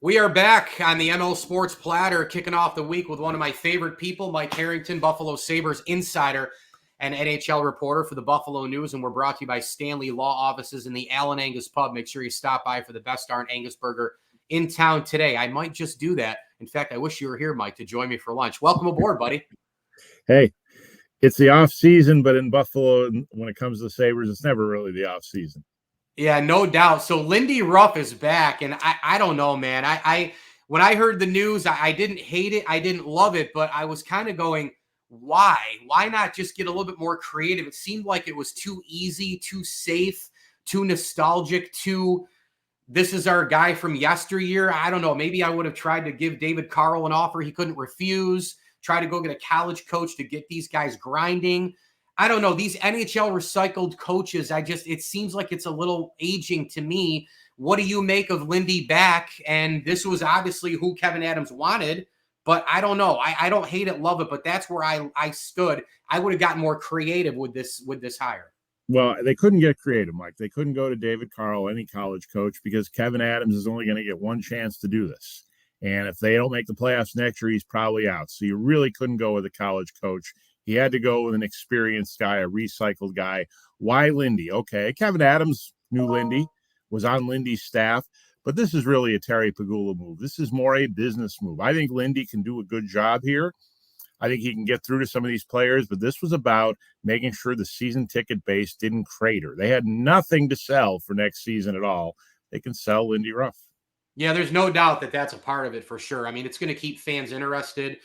We are back on the ML Sports Platter, kicking off the week with one of my favorite people, Mike Harrington, Buffalo Sabres insider and NHL reporter for the Buffalo News. And we're brought to you by Stanley Law Offices in the Allen Angus Pub. Make sure you stop by for the best darn Angus burger in town today. I might just do that. In fact, I wish you were here, Mike, to join me for lunch. Welcome aboard, buddy. Hey, it's the off season, but in Buffalo, when it comes to the Sabres, it's never really the off season. Yeah, no doubt. So Lindy Ruff is back, and I don't know, man. I when I heard the news, I didn't hate it, I didn't love it, but I was kind of going, why? Why not just get a little bit more creative? It seemed like it was too easy, too safe, too nostalgic, too this is our guy from yesteryear. I don't know. Maybe I would have tried to give David Carl an offer he couldn't refuse, try to go get a college coach to get these guys grinding. I don't know. These NHL recycled coaches, it seems like it's a little aging to me. What do you make of Lindy back? And this was obviously who Kevin Adams wanted, but I don't know. I don't hate it, love it, but that's where I stood. I would have gotten more creative with this hire. Well, they couldn't get creative, Mike. They couldn't go to David Carl, any college coach, because Kevin Adams is only going to get one chance to do this. And if they don't make the playoffs next year, he's probably out. So you really couldn't go with a college coach. He had to go with an experienced guy, a recycled guy. Why Lindy? Okay, Kevin Adams knew Lindy, was on Lindy's staff, but this is really a Terry Pegula move. This is more a business move. I think Lindy can do a good job here. I think he can get through to some of these players, but this was about making sure the season ticket base didn't crater. They had nothing to sell for next season at all. They can sell Lindy Ruff. Yeah, there's no doubt that that's a part of it for sure. I mean, it's going to keep fans interested.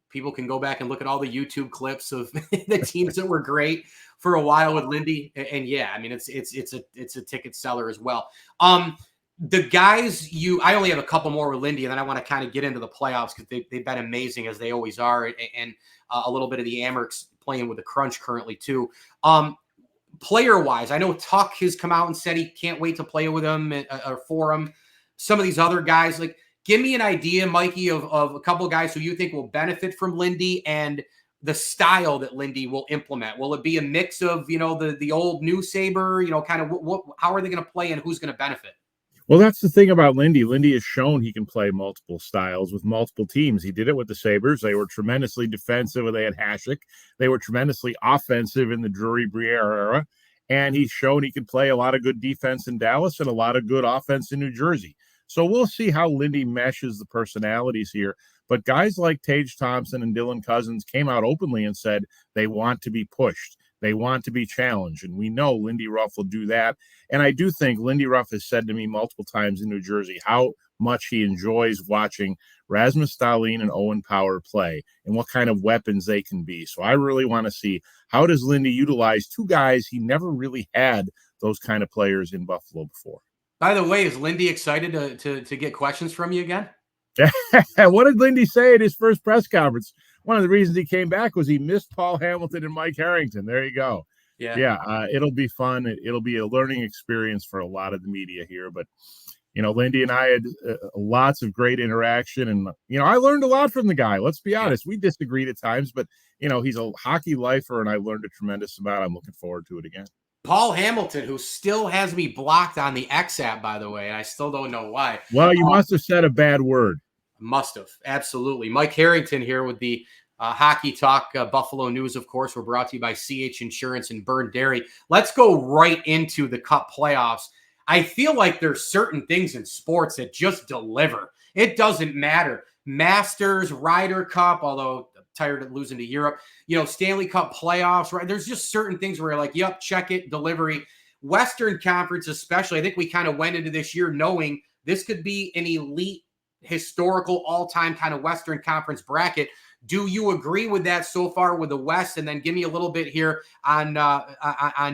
People can go back and look at all the YouTube clips of the teams that were great for a while with Lindy. And yeah, I mean, it's a ticket seller as well. The guys I only have a couple more with Lindy, and then I want to kind of get into the playoffs because they've been amazing as they always are. And a little bit of the Amerks playing with the crunch currently too. Player wise, I know Tuck has come out and said he can't wait to play with him or for him. Some of these other guys, like, give me an idea, Mikey, of a couple of guys who you think will benefit from Lindy and the style that Lindy will implement. Will it be a mix of, the old new Sabre, kind of how are they going to play and who's going to benefit? Well, that's the thing about Lindy. Lindy has shown he can play multiple styles with multiple teams. He did it with the Sabres. They were tremendously defensive when they had Hasek. They were tremendously offensive in the Drury-Briere era. And he's shown he can play a lot of good defense in Dallas and a lot of good offense in New Jersey. So we'll see how Lindy meshes the personalities here. But guys like Tage Thompson and Dylan Cousins came out openly and said they want to be pushed. They want to be challenged. And we know Lindy Ruff will do that. And I do think Lindy Ruff has said to me multiple times in New Jersey how much he enjoys watching Rasmus Dahlin and Owen Power play and what kind of weapons they can be. So I really want to see how does Lindy utilize two guys he never really had those kind of players in Buffalo before. By the way, is Lindy excited to get questions from you again? What did Lindy say at his first press conference? One of the reasons he came back was he missed Paul Hamilton and Mike Harrington. There you go. Yeah. It'll be fun. It'll be a learning experience for a lot of the media here. But, Lindy and I had lots of great interaction. And, I learned a lot from the guy. Let's be honest. We disagreed at times, but, he's a hockey lifer, and I learned a tremendous amount. I'm looking forward to it again. Paul Hamilton, who still has me blocked on the X app, by the way, and I still don't know why. Well, you must have said a bad word. Must have. Absolutely. Mike Harrington here with the Hockey Talk Buffalo News, of course. We're brought to you by CH Insurance and Burn Dairy. Let's go right into the Cup playoffs. I feel like there's certain things in sports that just deliver. It doesn't matter. Masters, Ryder Cup, although I'm tired of losing to Europe, Stanley Cup playoffs, right? There's just certain things where you're like, yep, check it, delivery. Western Conference especially, I think we kind of went into this year knowing this could be an elite, historical, all-time kind of Western Conference bracket. Do you agree with that so far with the West? And then give me a little bit here on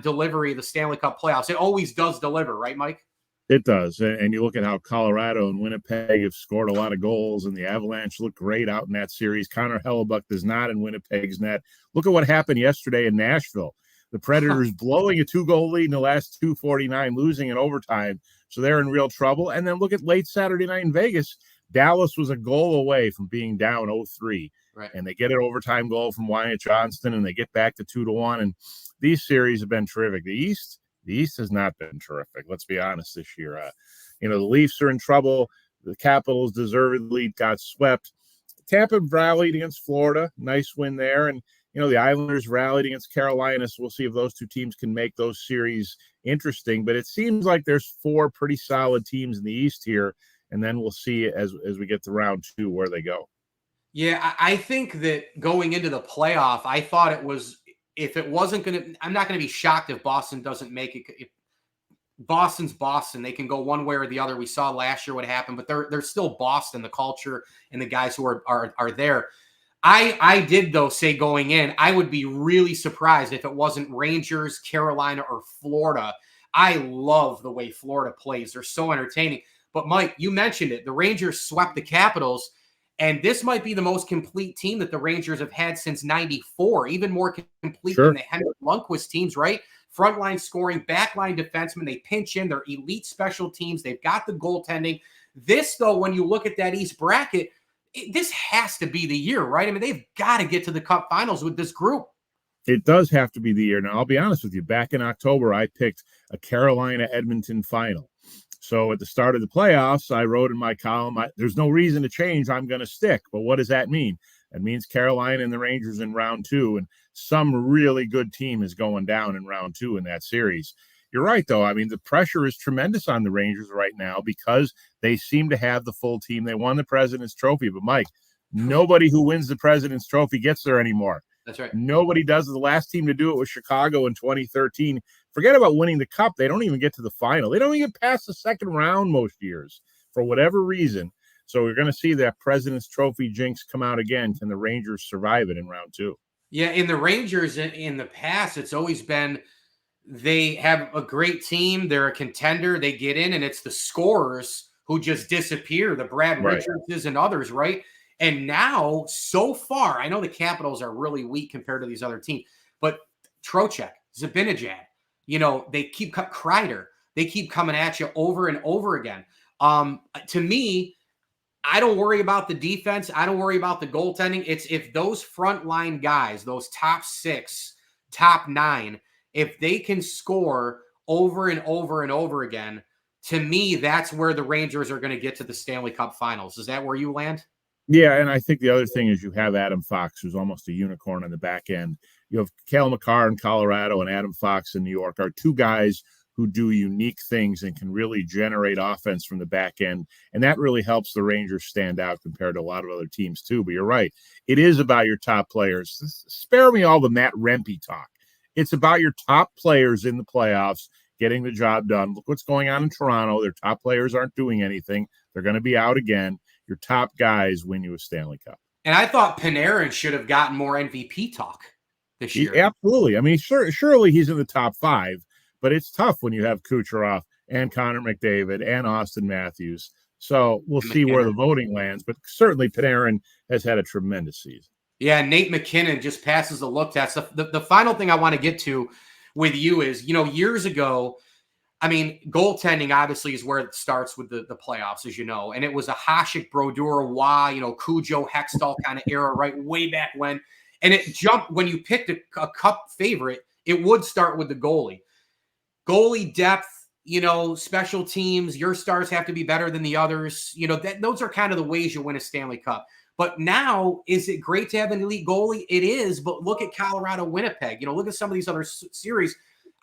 delivery of the Stanley Cup playoffs. It always does deliver, right, Mike? It does. And you look at how Colorado and Winnipeg have scored a lot of goals, and the Avalanche look great out in that series. Connor Hellebuck does not in Winnipeg's net. Look at what happened yesterday in Nashville. The Predators blowing a 2-goal lead in the last 2:49, losing in overtime. So they're in real trouble. And then look at late Saturday night in Vegas. Dallas was a goal away from being down 0-3. Right. And they get an overtime goal from Wyatt Johnston, and they get back to 2-1. And these series have been terrific. The East has not been terrific. Let's be honest this year. The Leafs are in trouble. The Capitals deservedly got swept. Tampa rallied against Florida. Nice win there. And, the Islanders rallied against Carolina. So we'll see if those two teams can make those series interesting. But it seems like there's 4 pretty solid teams in the East here. And then we'll see as we get to round 2 where they go. Yeah, I think that going into the playoff, I thought it was, if it wasn't going to, I'm not going to be shocked if Boston doesn't make it. If Boston's Boston. They can go one way or the other. We saw last year what happened, but they're still Boston, the culture and the guys who are there. I did, though, say going in, I would be really surprised if it wasn't Rangers, Carolina, or Florida. I love the way Florida plays. They're so entertaining. But, Mike, you mentioned it. The Rangers swept the Capitals, and this might be the most complete team that the Rangers have had since '94, even more complete than the Henrik Lundqvist teams, right? Frontline scoring, backline defensemen, they pinch in, they're elite special teams, they've got the goaltending. This, though, when you look at that East bracket, this has to be the year, right? I mean, they've got to get to the Cup Finals with this group. It does have to be the year. Now, I'll be honest with you. Back in October, I picked a Carolina-Edmonton final. So at the start of the playoffs, I wrote in my column, there's no reason to change. I'm going to stick. But what does that mean? That means Carolina and the Rangers in round 2, and some really good team is going down in round 2 in that series. You're right, though. I mean, the pressure is tremendous on the Rangers right now because they seem to have the full team. They won the President's Trophy. But, Mike, nobody who wins the President's Trophy gets there anymore. That's right. Nobody does. The last team to do it was Chicago in 2013. Forget about winning the Cup. They don't even get to the final. They don't even get past the second round most years for whatever reason. So we're going to see that President's Trophy jinx come out again. Can the Rangers survive it in round 2? Yeah, in the Rangers in the past, it's always been they have a great team. They're a contender. They get in, and it's the scorers who just disappear, the Brad Richardses and others, right? And now, so far, I know the Capitals are really weak compared to these other teams, but Trocheck, Zibanejad, they keep Kreider. They keep coming at you over and over again. To me, I don't worry about the defense. I don't worry about the goaltending. It's if those frontline guys, those top 6, top 9, if they can score over and over and over again, to me, that's where the Rangers are going to get to the Stanley Cup Finals. Is that where you land? Yeah, and I think the other thing is you have Adam Fox, who's almost a unicorn on the back end. You have Cale Makar in Colorado and Adam Fox in New York are 2 guys who do unique things and can really generate offense from the back end. And that really helps the Rangers stand out compared to a lot of other teams too. But you're right. It is about your top players. Spare me all the Matt Rempe talk. It's about your top players in the playoffs getting the job done. Look what's going on in Toronto. Their top players aren't doing anything. They're going to be out again. Your top guys win you a Stanley Cup. And I thought Panarin should have gotten more MVP talk this year. Absolutely. I mean, surely he's in the top 5. But it's tough when you have Kucherov and Connor McDavid and Austin Matthews. So we'll see where the voting lands. But certainly Panarin has had a tremendous season. Yeah, Nate McKinnon just passes the look test. The final thing I want to get to with you is, years ago, I mean, goaltending obviously is where it starts with the playoffs, as you know. And it was a Hasek, Brodeur, Waugh, Cujo, Hextall kind of era, right, way back when. And it jumped when you picked a cup favorite, it would start with the goalie. Goalie depth, special teams, your stars have to be better than the others. Those are kind of the ways you win a Stanley Cup. But now, is it great to have an elite goalie? It is, but look at Colorado, Winnipeg. Look at some of these other series.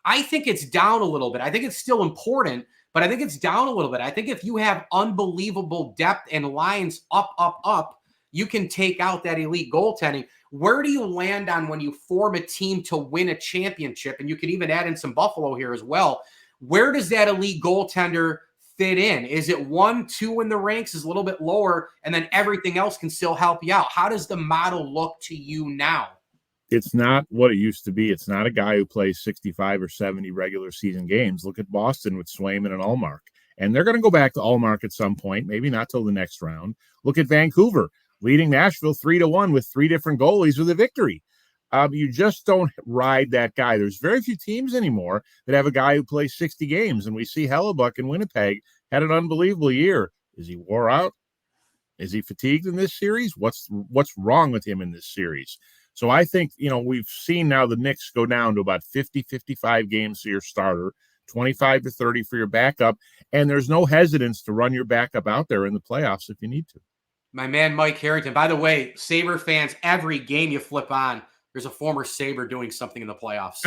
I think it's down a little bit. I think it's still important, but I think it's down a little bit. I think if you have unbelievable depth and lines up, you can take out that elite goaltending. Where do you land on when you form a team to win a championship? And you can even add in some Buffalo here as well. Where does that elite goaltender fit in? Is it 1, 2 in the ranks, is a little bit lower, and then everything else can still help you out? How does the model look to you now? It's not what it used to be. It's not a guy who plays 65 or 70 regular season games. Look at Boston with Swayman and Ullmark. And they're going to go back to Ullmark at some point, maybe not till the next round. Look at Vancouver, leading Nashville 3-1 with 3 different goalies with a victory. You just don't ride that guy. There's very few teams anymore that have a guy who plays 60 games. And we see Hellebuck in Winnipeg had an unbelievable year. Is he wore out? Is he fatigued in this series? What's wrong with him in this series? So I think, we've seen now the Knicks go down to about 50, 55 games to your starter. 25 to 30 for your backup. And there's no hesitance to run your backup out there in the playoffs if you need to. My man, Mike Harrington. By the way, Sabre fans, every game you flip on, there's a former Sabre doing something in the playoffs.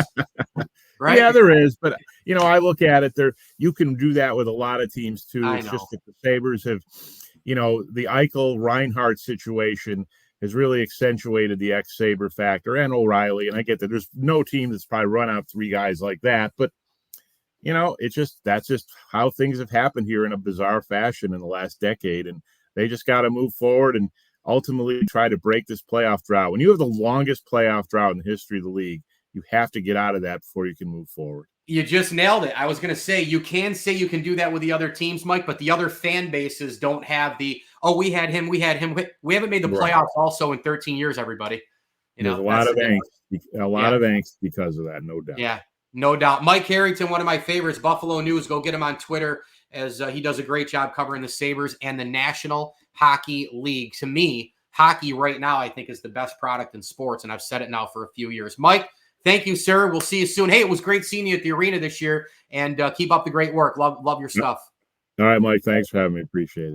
Right? Yeah, there is. But, I look at it there. You can do that with a lot of teams, too. It's just that the Sabres have, the Eichel-Reinhart situation has really accentuated the ex-Sabre factor, and O'Reilly. And I get that there's no team that's probably run out 3 guys like that. But, that's just how things have happened here in a bizarre fashion in the last decade. And they just got to move forward and ultimately try to break this playoff drought. When you have the longest playoff drought in the history of the league, you have to get out of that before you can move forward. You just nailed it. I was going to say you can do that with the other teams, Mike, but the other fan bases don't have the, we had him. We haven't made the playoffs also in 13 years, everybody. There's a lot of angst because of that, no doubt. Yeah, no doubt. Mike Harrington, one of my favorites, Buffalo News. Go get him on Twitter, as he does a great job covering the Sabres and the National Hockey League. To me, hockey right now, I think, is the best product in sports, and I've said it now for a few years. Mike, thank you, sir. We'll see you soon. Hey, it was great seeing you at the arena this year, and keep up the great work. Love your stuff. All right, Mike. Thanks for having me. Appreciate it.